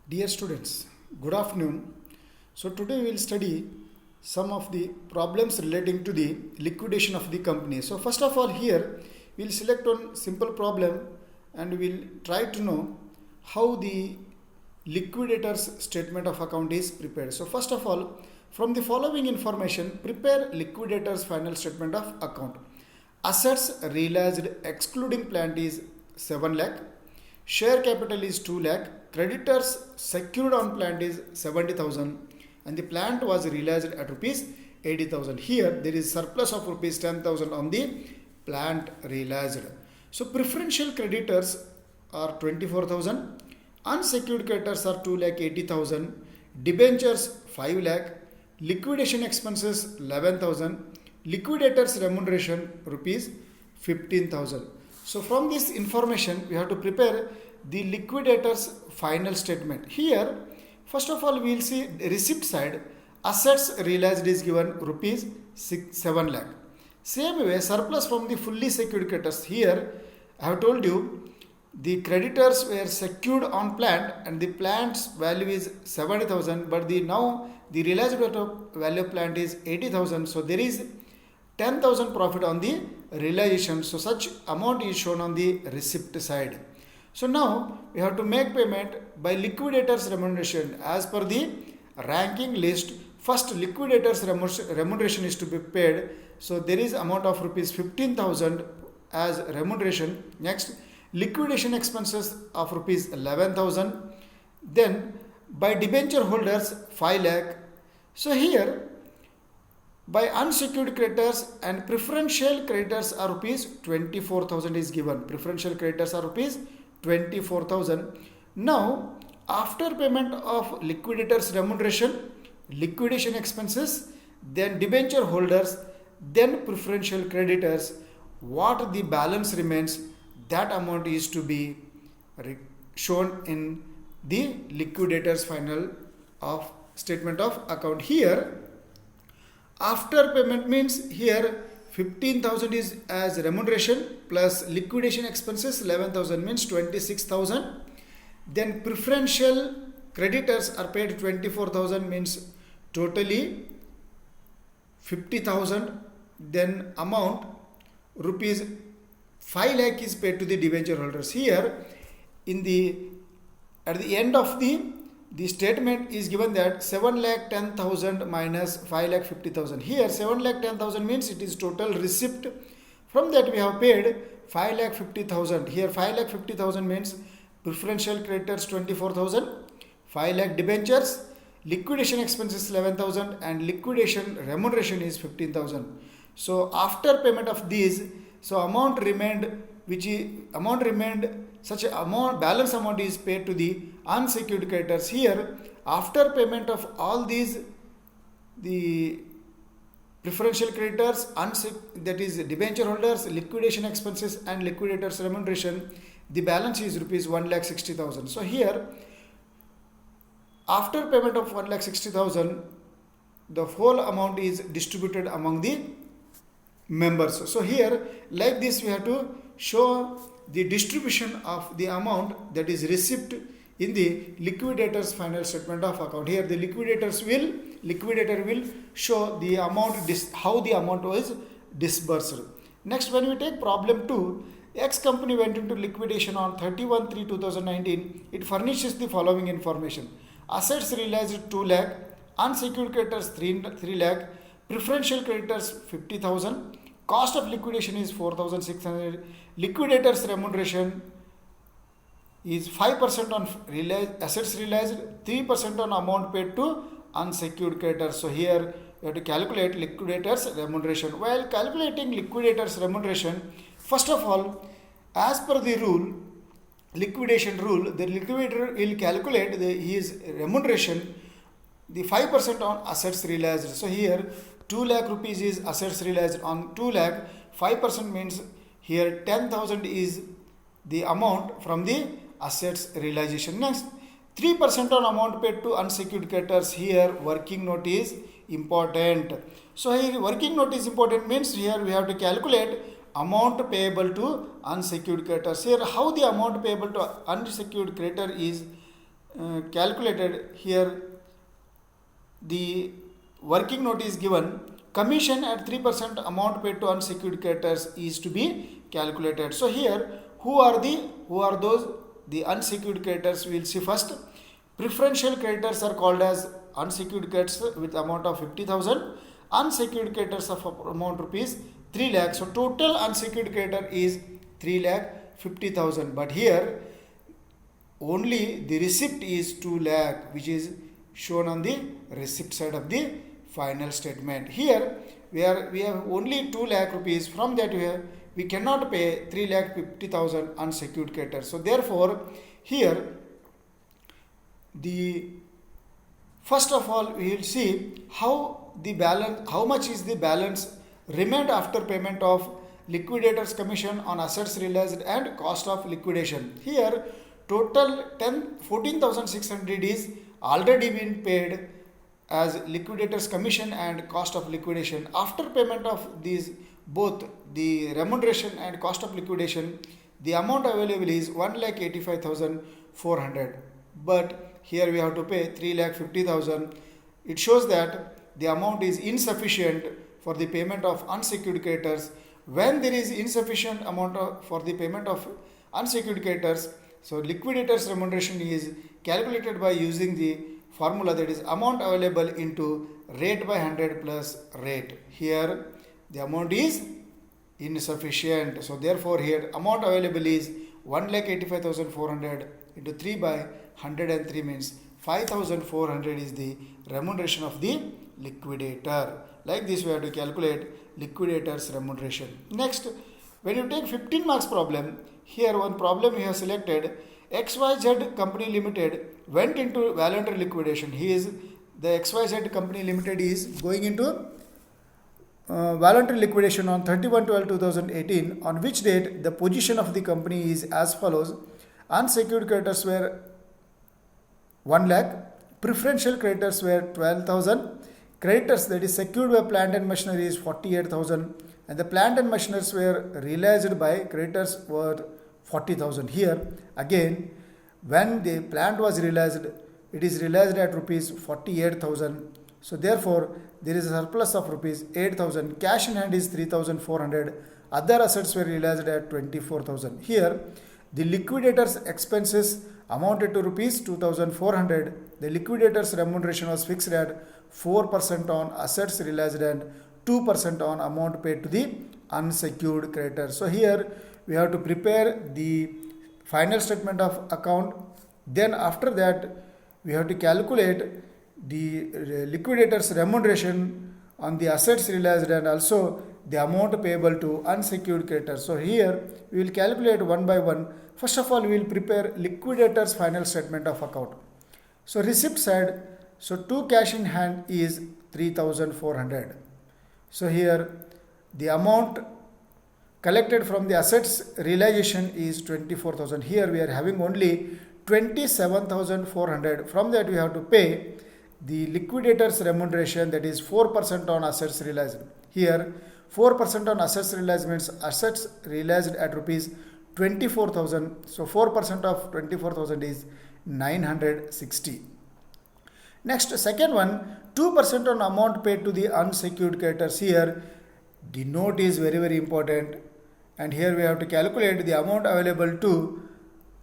Dear students, good afternoon. So today we will study some of the problems relating to the liquidation of the company. So first of all here we will select one simple problem and we will try to know how the liquidator's statement of account is prepared. So first of all, from the following information, prepare liquidator's final statement of account. Assets realized excluding plant is 7 lakh. Share capital is 2 lakh. Creditors secured on plant is 70,000 and the plant was realized at rupees 80,000. Here there is surplus of rupees 10,000 on the plant realized. So preferential creditors are 24,000. Unsecured creditors are 2 lakh 80,000. Debentures 5 lakh. Liquidation expenses 11,000. Liquidators remuneration rupees 15,000. So from this information we have to prepare the liquidator's final statement. Here first of all we will see receipt side. Assets realized is given rupees 7 lakh. Same way surplus from the fully secured creditors. Here I have told you the creditors were secured on plant and the plant's value is 70,000 but now the realized value of plant is 80,000. So there is 10,000 profit on the realization. So such amount is shown on the receipt side. So now we have to make payment by liquidators remuneration as per the ranking list. First liquidators remuneration is to be paid. So there is amount of rupees 15,000 as remuneration. Next liquidation expenses of rupees 11,000. Then by debenture holders 5 lakh. So here by unsecured creditors and preferential creditors are rupees 24,000 is given. Preferential creditors are rupees 24,000. Now after payment of liquidators remuneration, liquidation expenses, then debenture holders, then preferential creditors, what the balance remains, that amount is to be shown in the liquidators final of statement of account. Here after payment means here 15,000 is as remuneration plus liquidation expenses 11,000 means 26,000. Then preferential creditors are paid 24,000 means totally 50,000. Then amount rupees 5 lakh is paid to the debenture holders. Here in the at the end of the statement is given that 7 lakh 10,000 minus 5 lakh 50,000. Here 7 lakh 10,000 means it is total receipt. From that we have paid 5 lakh 50,000. Here 5 lakh 50,000 means preferential creditors 24,000, 5 lakh debentures, liquidation expenses 11,000 and liquidation remuneration is 15,000. So after payment of these, so amount remained such amount balance amount is paid to the unsecured creditors. Here after payment of all these the preferential creditors, that is debenture holders, liquidation expenses and liquidators remuneration, the balance is rupees 1,60,000. So here after payment of 1,60,000 the whole amount is distributed among the members. So here like this we have to show the distribution of the amount that is received in the liquidator's final statement of account. Here the liquidator will show the amount, how the amount was disbursed. Next, when we take problem 2, X company went into liquidation on 31/3/2019. It furnishes the following information. Assets realized 2 lakh, unsecured creditors 3 lakh, preferential creditors 50,000, cost of liquidation is 4,600, liquidators remuneration is 5% on assets realized, 3% on amount paid to unsecured creditors. So here you have to calculate liquidators remuneration. While calculating liquidators remuneration, first of all, as per the rule, liquidation rule, the liquidator will calculate his remuneration, the 5% on assets realized. So here 2 lakh rupees is assets realized on 2 lakh, 5% means here 10,000 is the amount from the assets realization. Next, 3% on amount paid to unsecured creditors. Here working note is important. So here working note is important means here we have to calculate amount payable to unsecured creditor. Here how the amount payable to unsecured creditor is calculated here. The working note is given. Commission at 3% amount paid to unsecured creditors is to be calculated. So here, who are those? The unsecured creditors. We will see first. Preferential creditors are called as unsecured creditors with amount of 50,000. Unsecured creditors of amount rupees 3 lakh. So total unsecured creditor is 3 lakh 50,000. But here only the receipt is 2 lakh, which is shown on the receipt side of the final statement. Here we have only 2 lakh rupees. From that we cannot pay 3 lakh 50,000 unsecured creditors. So therefore here the first of all we will see how much is the balance remained after payment of liquidator's commission on assets realized and cost of liquidation. Here total 14,600 is already been paid as liquidator's commission and cost of liquidation. After payment of these both the remuneration and cost of liquidation, the amount available is 1,85,400. But here we have to pay 3,50,000. It shows that the amount is insufficient for the payment of unsecured creditors. When there is insufficient amount for the payment of unsecured creditors, so liquidator's remuneration is calculated by using the formula, that is amount available into rate by 100 plus rate. Here the amount is insufficient. So therefore here amount available is 1,85,400 into 3 by 103 means 5,400 is the remuneration of the liquidator. Like this we have to calculate liquidator's remuneration. Next, when you take 15 marks problem, here one problem we have selected. XYZ Company Limited went into voluntary liquidation. The XYZ Company Limited is going into voluntary liquidation on 31/12/2018, on which date the position of the company is as follows. Unsecured creditors were 1 lakh, preferential creditors were 12,000, creditors that is secured by plant and machinery is 48,000, and the plant and machineries were realized by creditors were 40,000. Here again, when the plant was realized, it is realized at rupees 48,000. So therefore there is a surplus of rupees 8,000. Cash in hand is 3,400. Other assets were realized at 24,000. Here the liquidator's expenses amounted to rupees 2,400. The liquidator's remuneration was fixed at 4% on assets realized and 2% on amount paid to the unsecured creditor. So here we have to prepare the final statement of account. Then after that we have to calculate the liquidator's remuneration on the assets realized and also the amount payable to unsecured creditors. So here we will calculate one by one. First of all, we will prepare liquidator's final statement of account. So receipt side, so to cash in hand is 3,400. So here the amount collected from the assets realization is 24,000. Here we are having only 27,400. From that we have to pay the liquidator's remuneration, that is 4% on assets realized. Here 4% on assets realized means assets realized at rupees 24,000. So 4% of 24,000 is 960. Next, second one, 2% on amount paid to the unsecured creditors. Here the note is very, very important, and here we have to calculate the amount available to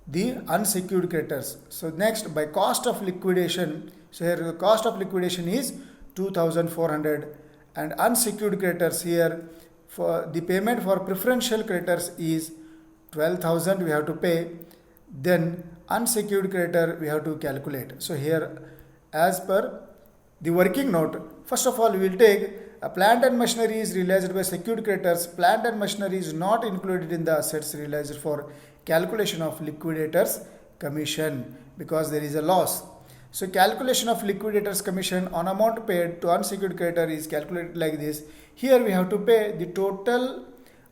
the unsecured creditors. So next, by cost of liquidation, so here the cost of liquidation is 2,400, and unsecured creditors, here for the payment for preferential creditors is 12,000 we have to pay. Then unsecured creditor we have to calculate. So here as per the working note, first of all we will take a plant and machinery is realized by secured creditors. Plant and machinery is not included in the assets realized for calculation of liquidators commission because there is a loss. So calculation of liquidators commission on amount paid to unsecured creditor is calculated like this. Here we have to pay the total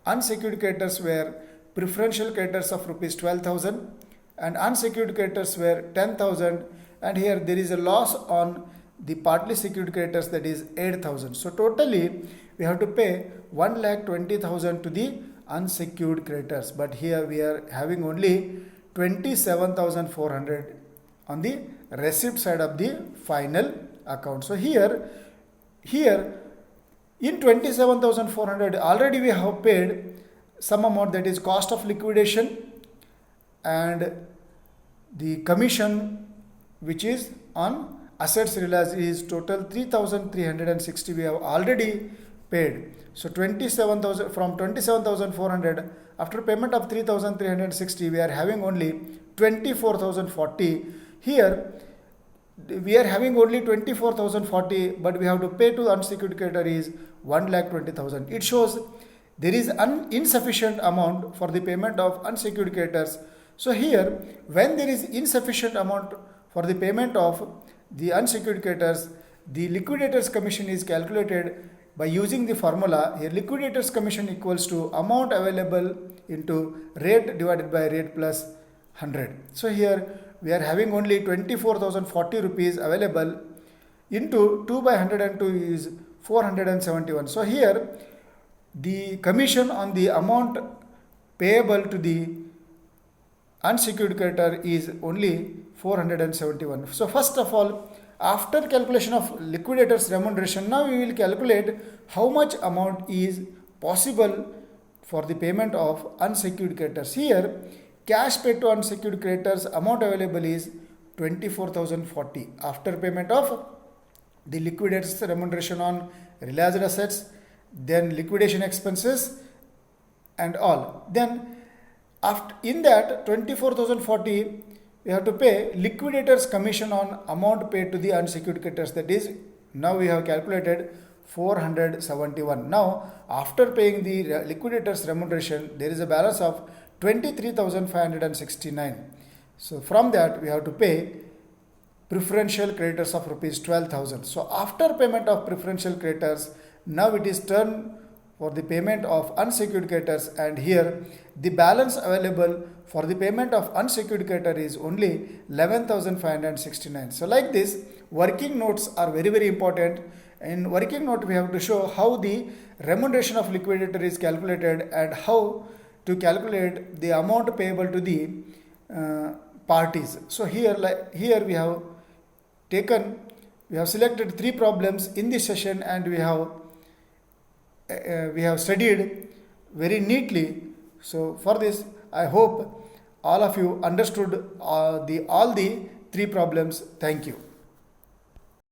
unsecured creditors were preferential creditors of rupees 12,000 and unsecured creditors were 10,000, and here there is a loss on the partly secured creditors, that is 8,000. So totally we have to pay 1,20,000 to the unsecured creditors, but here we are having only 27,400 on the receipt side of the final account. So here in 27,400 already we have paid some amount, that is cost of liquidation and the commission which is on assets realized is total 3,360 we have already paid. So 27,000 from 27,400 after payment of 3,360 we are having only 24,040. Here we are having only 24,040, but we have to pay to the unsecured creditor is 1,20,000. It shows there is an insufficient amount for the payment of unsecured creditors. So here, when there is insufficient amount for the payment of the unsecured creditors, the liquidator's commission is calculated by using the formula. Here liquidator's commission equals to amount available into rate divided by rate plus 100. So here we are having only 24,040 rupees available into 2 by 102 is 471. So here the commission on the amount payable to the unsecured creditor is only 471. So first of all, after calculation of liquidator's remuneration, now we will calculate how much amount is possible for the payment of unsecured creditors. Here cash paid to unsecured creditors amount available is 24,040 after payment of the liquidator's remuneration on realized assets, then liquidation expenses and all. Then after in that 24,040 we have to pay liquidator's commission on amount paid to the unsecured creditors, that is now we have calculated 471. Now after paying the liquidator's remuneration there is a balance of 23,569. So from that we have to pay preferential creditors of rupees 12,000. So after payment of preferential creditors, now it is turned for the payment of unsecured creditors, and here the balance available for the payment of unsecured creditor is only 11,569. So like this, working notes are very, very important. In working note we have to show how the remuneration of liquidator is calculated and how to calculate the amount payable to the parties. So here we have selected 3 problems in this session, and we have studied very neatly. So for this, I hope all of you understood all the 3 problems. Thank you.